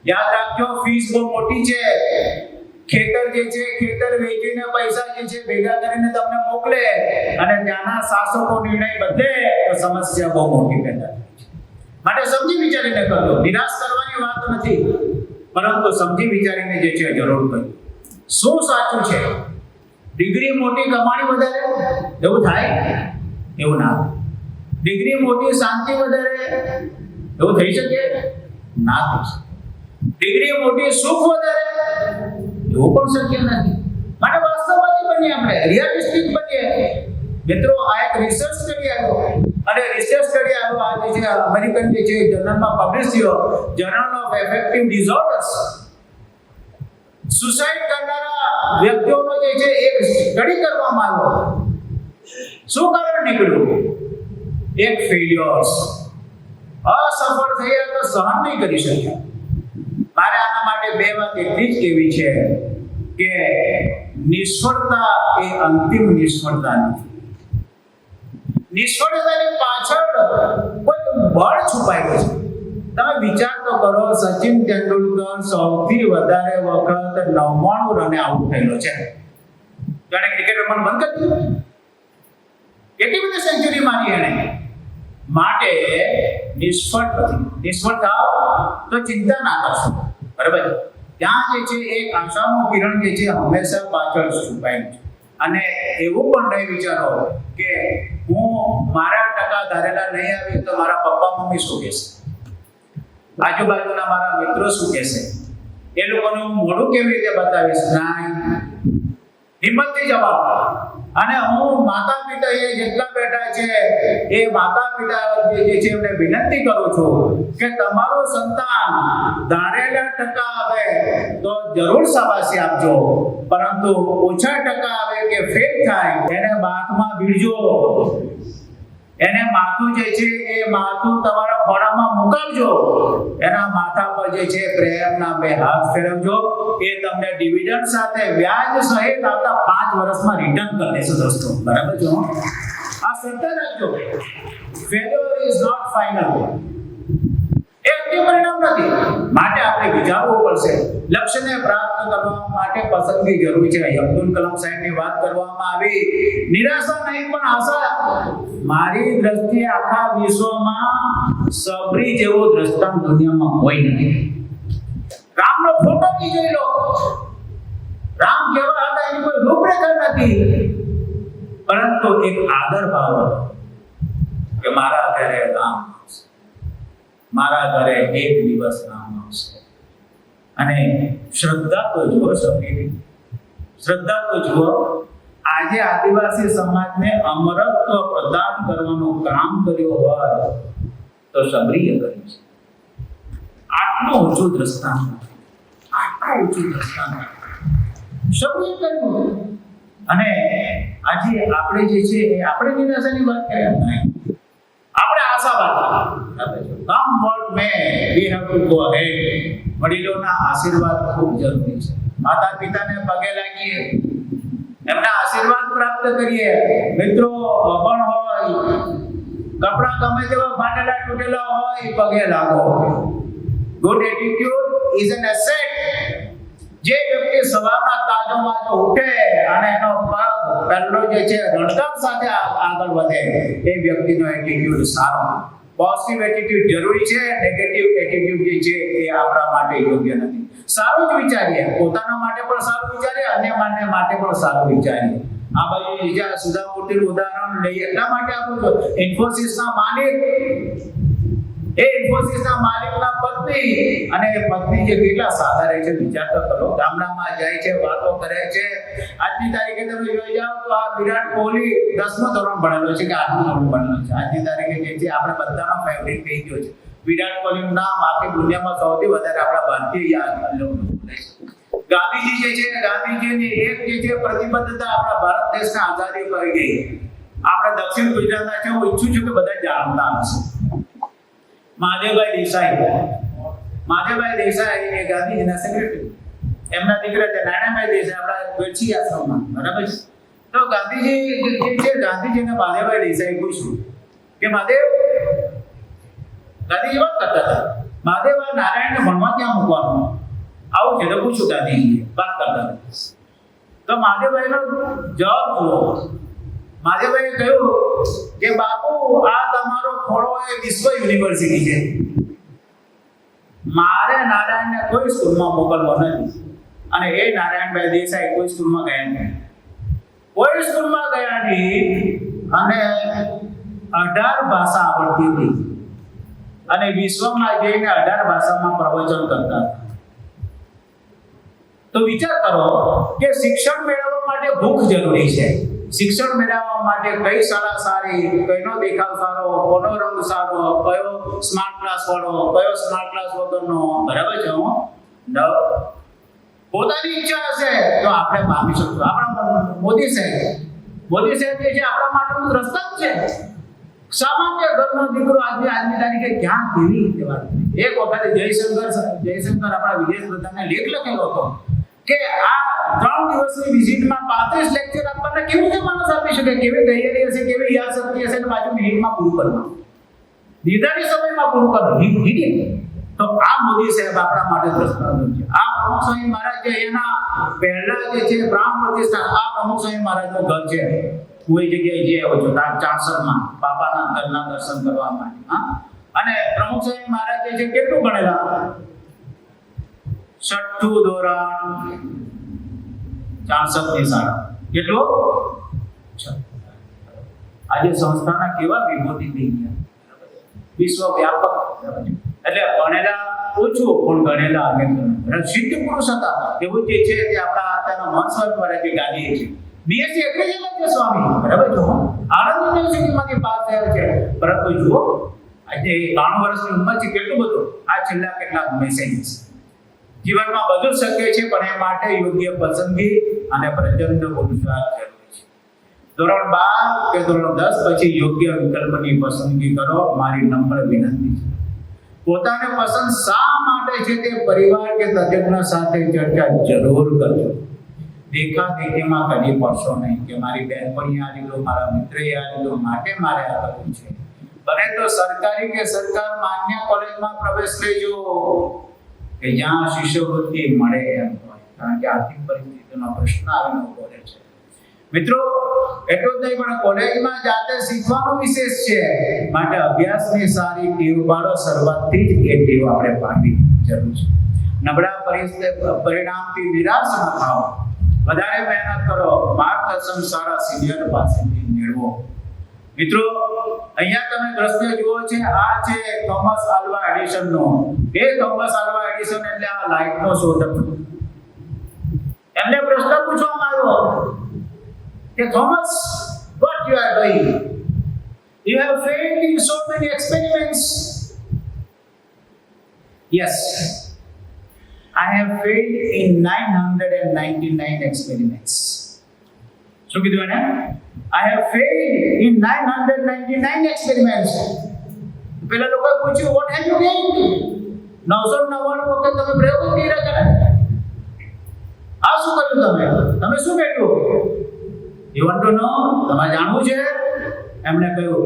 યાદ રાખજો, ફીસ બહુ મોટી છે. ખેતર જે છે, ખેતર વેચીને પૈસા જે છે ભેગા કરીને તમને મોકલે અને ત્યાંના શાસકો નિર્ણય બદલે તો સમસ્યા બહુ મોટી પેદા થાય છે. માટે સમજી વિચારીને કરજો. નિરાશ કરવાની વાત નથી, પરંતુ સમજી વિચારીને જે છે જરૂર કરજો. શું સાચું છે? ડિગ્રી મોટી, કમાણી વધારે, એવું થાય? એવું ના. ડિગ્રી મોટી, શાંતિ વધારે, એવું થઈ શકે? ના થઈ શકે. ડિગ્રી મોટી, સુખ વધારે, એવું પણ શક્ય નથી. માટે વાસ્તવવાદી બનીએ, આપણે રિયાલિસ્ટિક બનીએ. મિત્રો, આ એક રિસર્ચ સ્ટડી આવ્યો અને રિસર્ચ સ્ટડી આવ્યો આ જે છે અમેરિકન જે છે જર્નલમાં પબ્લિશ થયો, journal of effective disorders. Suicide કરનારા વ્યક્તિઓનો જે છે એક સ્ટડી કરવામાં આવ્યો. શું કારણ નીકળ્યું? એક ફેલ્યોર્સ, અસફળ થયા તો સહન નહીં કરી શક્યા. મારે આના માટે બે વાત એટલી જ કહેવી છે કે નિષ્ફળતા એ અંતિમ નિષ્ફળતા નથી. નિષ્ફળતાની પાછળ કોઈ બળ છુપાયેલું છે. તમે વિચાર તો કરો, સચિન તેંડુલકર સૌથી વધારે વખત 99 રને આઉટ થયેલો છે. જાણે ક્રિકેટ રમવાનું બંધ કરી દીધું. કેટલી બધી સેન્ચુરી મારી એને. માટે નિષ્ફળ થાવ તો ચિંતા ના કરશો, બરાબર? ત્યાં જે છે એક આશાનું કિરણ જે છે હંમેશા પાછળ છુપાયેલું છે. અને એવું પણ નહીં વિચારો કે હું મારા ટકા ધારેલા નહીં આવી તો મારા પપ્પા મમ્મી શું કહેશે, આજુબાજુના મારા મિત્રો શું કહેશે, એ લોકોને હું મોઢું કેવી રીતે બતાવીશ. ના, હિંમતથી જવાબ. અને હું માતા પિતા એ જેટલા બેઠા છે એ માતા પિતા જે છે એમને વિનંતી કરું છું કે તમારું સંતાન ધારેલા ટકા આવે તો જરૂર શાબાશી આપજો, પરંતુ ઓછા ટકા આવે કે ફેલ થાય એને બાથમાં ભીડજો. એને માથું જે છે એ માથું તમારા ખોળામાં મુકાવજો. એના માથા પર જે છે પ્રેમના બે હાથ ફેરવજો. એ તમને ડિવિડન્ડ સાથે વ્યાજ સહિત આવતા 5 વર્ષમાં રિટર્ન કરી દેશે દોસ્તો, બરાબર છે? આ સતત રાખજો. Failure is not final. એ અંતિમ પરિણામ નથી. માટે આપણે વિચારવું પડશે. લક્ષ્યને પ્રાપ્ત કરવા માટે પસંદગી જરૂરી છે. અબ્દુલ કલામ સાહેબની વાત કરવામાં આવી. નિરાશા નહીં પણ આશા. મારી દ્રષ્ટિએ આખા વિશ્વમાં સબરી જેવો દ્રષ્ટાંત દુનિયામાં કોઈ નથી. રામનો ફોટો બી જોઈ લો. રામ કેવા હતા એની કોઈ રૂપરેખા નથી, પરંતુ એક આદર ભાવ હતો કે મારા ઘરે રામ આવશે, મારા ઘરે એક દિવસ રામ આવશે. અને શ્રદ્ધા તો જુઓ, સબરી શ્રદ્ધા તો જુઓ. આજે આદિવાસી સમાજને અમરત્વ પ્રદાન કરવાનું કામ કર્યું હોય તો સબરીએ કર્યું છે. આટલું ઊંચું દ્રષ્ટાંત, સબરીએ કર્યું. અને આજે આપણે જે છે એ આપણે નિરાશાની વાત કરીએ નહીં, આપણે આશાવાદ. Come what may we have to go ahead. વડીલોના આશીર્વાદ ખૂબ જરૂરી છે. માતા પિતાને પગે લાગીએ, એમના આશીર્વાદ પ્રાપ્ત કરીએ. મિત્રો અભણ હોય, કપડા ગમે તેવા ફાટેલા તૂટેલા હોય, પગે લાગો. Good attitude is an asset. જે વ્યક્તિ સવારના તાજોમાં જો ઉઠે અને એનો પગ પહેલો જે છે રણકામ સાથે આગળ વધે, એ વ્યક્તિનો એટીટ્યુડ સારો. પોઝિટિવ એટીટ્યુડ જરૂરી છે, નેગેટિવ એટીટ્યુડ જે છે એ આપણા માટે યોગ્ય નથી. સારું જ વિચારીએ, પોતાના માટે પણ સારું વિચારીએ, અન્ય માટે પણ સારું વિચારીએ. આ બાજુ બીજા સુધામૂર્તિનું ઉદાહરણ લઈએ એટલા માટે આપું છું. ઇન્ફોસિસના માલિક, એ ઇન્ફોસિસના માલિકના પત્ની, અને એ પત્ની જે કેટલા સાદા રહે છે વિચાર તો કરો. ગામડામાં જાય છે, વાતો કરે છે. આજની તારીખે તમે જોઈ જાઓ તો આ વિરાટ કોહલી 10મું ધોરણ ભણેલો છે કે 8મું ધોરણ ભણેલો છે. આજની તારીખે જે છે આપણે બધાનો ફેવરિટ થઈ ગયો છે. વિરાટ કોહલીનું નામ આખી દુનિયામાં સૌથી વધારે આપણા ભારતીય લોકો બોલે છે. ગાંધીજી જે છે, ગાંધીજીની એક જે છે પ્રતિબદ્ધતા આપણા ભારત દેશને આઝાદી કરી ગઈ. આપણે દક્ષિણ ગુજરાતના છે, હું ઈચ્છું છું કે બધા જાણતા હશે. મહાદેવભાઈ દેસાઈ એ ગાંધીજીના સેક્રેટરી, એમના દીકરા છે નારાયણભાઈ દેસાઈ, આપણા ગઢશી આશ્રમમાં, બરાબર છે. તો ગાંધીજી જે છે, ગાંધીજીને મહાદેવભાઈ દેસાઈ પૂછ્યું કે મહાદેવ, ગાંધીજી વાત કરતા હતા, મહાદેવ નારાયણને ભણવા ક્યાં મૂકવાનું, આવું છે તો પૂછ્યું ગાંધીજીએ વાત કરતા હતા. તો મહાદેવભાઈનો જવાબ જુઓ. મહાદેવભાઈએ કહ્યું કે બાપુ, આ તમારો ખોળો એ વિશ્વ યુનિવર્સિટી છે. મારે નારાયણને કોઈ સ્કૂલમાં મોકલવો નથી. અને એ નારાયણભાઈ દેસાઈ કોઈ સ્કૂલમાં ગયા નહીં. કોઈ સ્કૂલમાં ગયા નહીં, અને 18 ભાષા આવડતી હતી, અને વિશ્વમાં જઈને 18 ભાષામાં પ્રવચન કરતા હતા. તો વિચાર કરો કે શિક્ષણ મેળવવા માટે ભૂખ જરૂરી છે. શિક્ષણ મેળવવા માટે કઈ શાળા સારી, કઈનો દેખાવ સારો, કોનો રંગ સારો, કયો સ્માર્ટ ક્લાસ વાળો, કયો સ્માર્ટ ક્લાસ વગરનો, બરાબર છે. પોતાની ઈચ્છા હશે તો આપણે પામી શકશું. આપણા મોદી સાહેબ જે છે આપણા માટેનું રસ્તા જ છે. સામાન્ય ઘરનો દીકરો આજની તારીખે ક્યાં કેવી રીતે વાત. એક વખતે જયશંકર આપણા વિદેશ પ્રધાને લેખ લખેલો હતો કે આ 3 દિવસની વિઝિટમાં 35 લેક્ચર આપણને કેવી રીતે માણસ આપી શકે, કેવી તૈયારી હશે, કેવી યાદશક્તિ હશે, અને પાછું મિનિટમાં પૂરું કરવાનું, નિર્ધારિત સમયમાં પૂરું કરવાનું. તો આ મોદી સાહેબ આપણા માટે દ્રષ્ટાંત છે. આ પ્રમુખ સ્વામી મહારાજ જે એના પહેલા જે છે પ્રાણ પ્રતિષ્ઠા, આ પ્રમુખ સ્વામી મહારાજનું ઘર છે. હું એ જગ્યાએ જઈ આવ્યો છું, ચાણસરમાં બાપાના ઘરના દર્શન કરવા માટે. અને પ્રમુખ સ્વામી મહારાજ જે છે કેટલું ભણેલા? 6ઠું ધોરણ, 64ની શાળા. કેટલું? આજે સંસ્થાના કેવા વિભૂતિ થઈ ગયા, વિશ્વ વ્યાપક. એટલે ભણેલા ઓછું પણ ગણેલા આગળ સિદ્ધ પુરુષ હતા. એવું જે છે તે આપણા અત્યારના મહંત સ્વામી મહારાજ ગાંધી છે. બીએસસી એગ્રીકલ્ચર છે સ્વામી, બરાબર છે. આણંદ યુનિવર્સિટીમાંથી પાસ થયો છે. પરંતુ જુઓ આજે 93 વર્ષની ઉંમર છે, કેટલું બધું. આ છેલ્લા કેટલાક મેસેજીસ. જીવનમાં બધું શક્ય છે, પણ એ માટે યોગ્ય પસંદગી અને પ્રચંડ પુરુષાર્થ જરૂરી છે. ધોરણ 12 કે ધોરણ 10 પછી યોગ્ય વિકલ્પની પસંદગી કરો, મારી નમ્ર વિનંતી છે. પોતાને પસંદ શા માટે છે તે પરિવાર કે તજજ્ઞ સાથે ચર્ચા જરૂર કરજો. દેખાદેખીમાં કદી પડશો નહીં કે મારી બહેનપણી આ લીધું, મારા મિત્રએ આ લીધું, માટે મારે આ કરવું છે. બને તો સરકારી કે સરકાર માન્ય કોલેજમાં પ્રવેશ લેજો કે જ્યાં શિષ્યવૃત્તિ મળે એમ હોય, કારણ કે આર્થિક પરિસ્થિતિનો પ્રશ્ન આવીને ઉભો રહે છે. મિત્રો, એટલું જ નહીં પણ કોલેજમાં જાતે શીખવાનું વિશેષ છે. માટે અભ્યાસની સારી ટેવ પાડો. શરૂઆતથી જ એ ટેવ આપણે પાડવી જરૂર છે. નબળા પરિણામથી નિરાશ ન થાઓ, વધારે મહેનત કરો, માર્ગદર્શન સારા સિનિયર પાસેથી મેળવો. મિત્રો, અહીંયા તમે દ્રશ્ય જુઓ છે, આ છે થોમસ આલ્વા એડિસનનો. એ થોમસ આલ્વા એડિસન એટલે આ લાઇટનો શોધક. એમને પ્રશ્ન પૂછવામાં આવ્યો કે Thomas, what you are doing? You have failed in so many experiments. Yes, I have failed in 999 experiments. શું કીધું એને? I have failed in 999 experiments. પેલા લોકોએ પૂછ્યું, what have you gained? 999 વખત તમે પ્રયોગ કર્યા છે. આ શું કર્યું તમે શું મેળવ્યું? You want to know? તમારે જાણવું છે? એમણે કહ્યું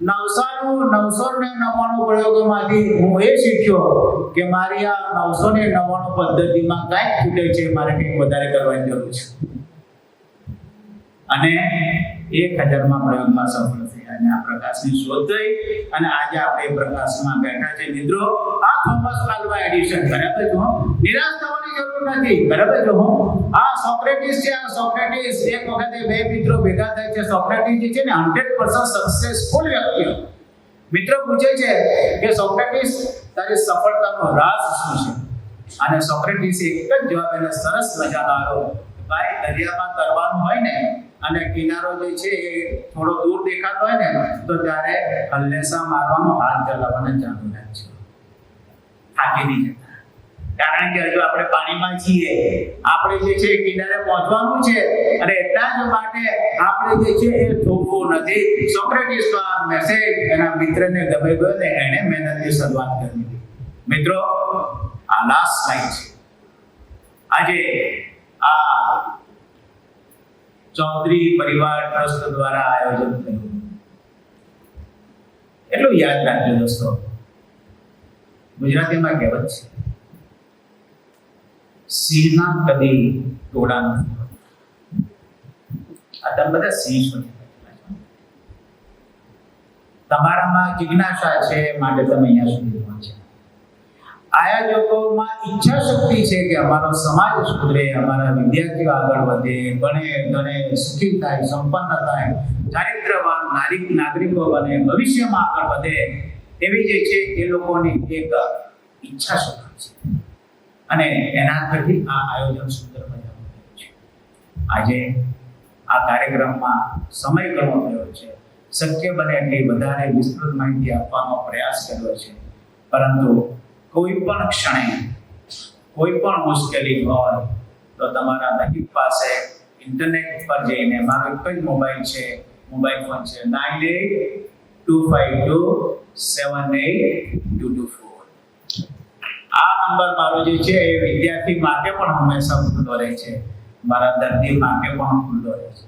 999 પ્રયોગોમાંથી હું એ શીખ્યો કે મારી આ 999 પદ્ધતિમાં કાંઈક ખૂટે છે, મારે કંઈક વધારે કરવાની જરૂર છે. અને 1000મા પ્રયોગમાં સફળ થયા અને આ પ્રકાશની શોધ થઈ અને આજે આપણે એ પ્રકાશમાં બેઠા છે. મિત્રો, આ થોમસ આલ્વા એડિશન, બરાબર જો, નિરાશ થવાની જરૂર નથી, બરાબર જો. આ સોક્રેટિસ છે. આ સોક્રેટિસ એક વખતે બે મિત્રો ભેગા થાય છે. સોક્રેટિસ જે છે ને 100% સક્સેસફુલ વ્યક્તિ. મિત્ર પૂછે છે કે સોક્રેટિસ, તારી સફળતાનો રાજ શું છે? અને સોક્રેટિસે એક જ જવાબ એને સરસ મજાનો આવ્યો, ભાઈ, દરિયામાં તરવાનું હોય ને અને કિનારો જે છે એ થોડો દૂર દેખાતો હોય ને તો ત્યારે હલ્લેસા મારવાનો, હાથ ચલાવવાને ચાલુ રાખજો, થાકી નહીં જતા. કારણ કે હજુ આપણે પાણીમાં છીએ, આપણે જે છે કિનારે પહોંચવાનું છે અને એટલા જ માટે આપણે જે છે એ થોભવું નથી. સોક્રેટિસનો આ મેસેજ એના મિત્રને ગમે ગયો ને એણે મહેનતની શરૂઆત કરી. મિત્રો, આ લાસ્ટ સ્લાઇડ છે. આજે આ ચૌધરી પરિવાર ટ્રસ્ટ દ્વારા આયોજન થયું. એટલું યાદ રાખજો દોસ્તો, ગુજરાતીમાં કહેવત છે, સિંહના કદી ટોળા નથી. આ તમે બધા સિંહ છો. તમારામાં જિજ્ઞાસા છે માટે તમે અહીંયા સુધી પહોંચ્યા. આયોજકોમાં ઈચ્છા શક્તિ છે કે અમારો સમાજ સુધરે, અમારા વિદ્યાર્થીઓ આગળ વધે, ગણે સુખી થાય, સંપન્ન થાય, ચારિત્રવાન નાગરિકો બને, ભવિષ્યમાં આગળ વધે, એવી જે છે એ લોકોની એક ઈચ્છા શક્તિ છે. અને એના થકી આ આયોજન સુંદર મજાનું થયું છે. આજે આ કાર્યક્રમમાં સમય ઘણો થયો છે, શક્ય બને એટલી વધારે વિસ્તૃત માહિતી આપવાનો પ્રયાસ કર્યો છે. પરંતુ કોઈ પણ ક્ષણે કોઈ પણ મુશ્કેલી હોય તો તમારા નજીક પાસે ઇન્ટરનેટ પર જઈને, મારો એક જ મોબાઈલ ફોન છે 9825278224. આ નંબર મારો જે છે એ વિદ્યાર્થી માટે પણ હંમેશા ખુલ્લો રહે છે, મારા દર્દી માટે પણ ખુલ્લો રહે છે.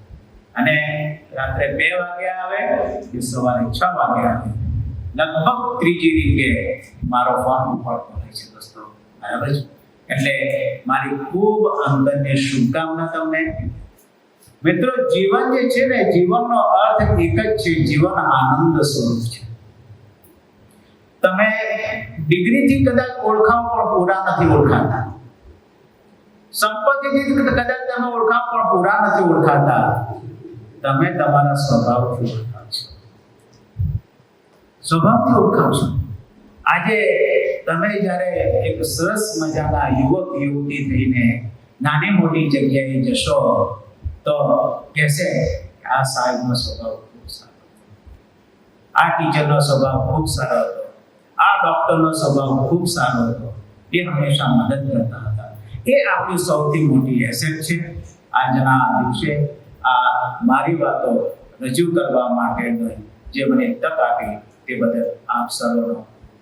અને રાત્રે 2 વાગે આવે કે સવારે 6 વાગે આવે, લગભગ ત્રીજી રીતે મારો ફોન ઉપાડતો રહે છે દોસ્તો, બરાબર છે. એટલે મારી ખૂબ અંતરની શુભકામના તમને. મિત્રો, જીવન જે છે ને, જીવનનો અર્થ એક જ છે, જીવન આનંદ સ્વરૂપ છે. તમે ડિગ્રીથી કદાચ ઓળખાવ પણ પૂરા નથી ઓળખાતા, સંપત્તિથી કદાચ તમે ઓળખાવ પણ પૂરા નથી ઓળખાતા, તમે તમારા સ્વભાવથી ઓળખાવ છો. સ્વભાવથી ઓળખાવ છો. આજે તમે જ્યારે એક સરસ મજાના યુવક યુવતી થઈને નાની મોટી જગ્યાએ જશો તો કહેશે આ સાહેબનો સ્વભાવ ખૂબ સારો હતો, આ ટીચરનો સ્વભાવ ખૂબ સારો હતો, આ ડૉક્ટરનો સ્વભાવ ખૂબ સારો હતો, એ હંમેશા મદદ કરતા હતા. એ આપણી સૌથી મોટી એસેટ છે. આજના દિવસે આ મારી વાતો રજૂ કરવા માટે જે મને તક આપી તે બદલ આપ સર્વનો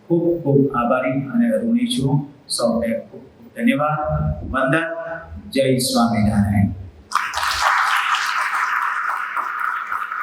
ખૂબ ખૂબ આભારી અને ઋણી છું. સૌને ખૂબ ખૂબ ધન્યવાદ. વંદન. જય સ્વામિનારાયણ.